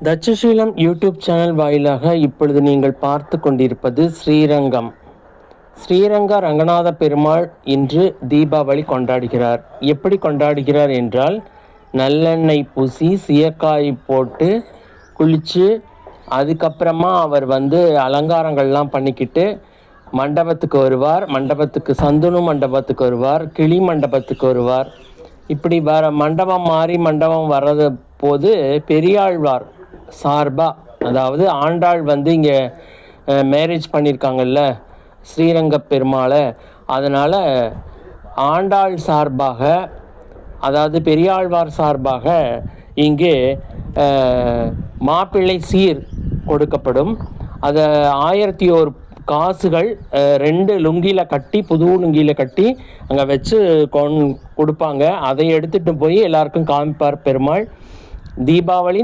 Takshashila YouTube channel வாயிலாக இப்பொழுது நீங்கள் பார்த்து கொண்டிருப்பது ஸ்ரீரங்கம். ஸ்ரீரங்க ரங்கநாத பெருமாள் இன்று தீபாவளி கொண்டாடுகிறார். எப்படி கொண்டாடுகிறார் என்றால், நல்லெண்ணெய் பூசி சீயக்காய் போட்டு குளித்து, அதுக்கப்புறமா அவர் அலங்காரங்கள்லாம் பண்ணிக்கிட்டு மண்டபத்துக்கு வருவார். மண்டபத்துக்கு சந்துணு மண்டபத்துக்கு வருவார், கிளி மண்டபத்துக்கு வருவார். இப்படி மண்டபம் மாறி மண்டபம் வர்றது போது பெரியாழ்வார் சார்பாக, அதாவது ஆண்டாள் இங்கே மேரேஜ் பண்ணியிருக்காங்கல்ல ஸ்ரீரங்க பெருமாளை, அதனால் ஆண்டாள் சார்பாக, அதாவது பெரியாழ்வார் சார்பாக இங்கே மாப்பிள்ளை சீர் கொடுக்கப்படும். அதை 1001 காசுகள் 2 லுங்கியில் கட்டி, புது லுங்கியில் கட்டி அங்கே வச்சு கொடுப்பாங்க. அதை எடுத்துகிட்டு போய் எல்லாருக்கும் காமிப்பார் பெருமாள். தீபாவளி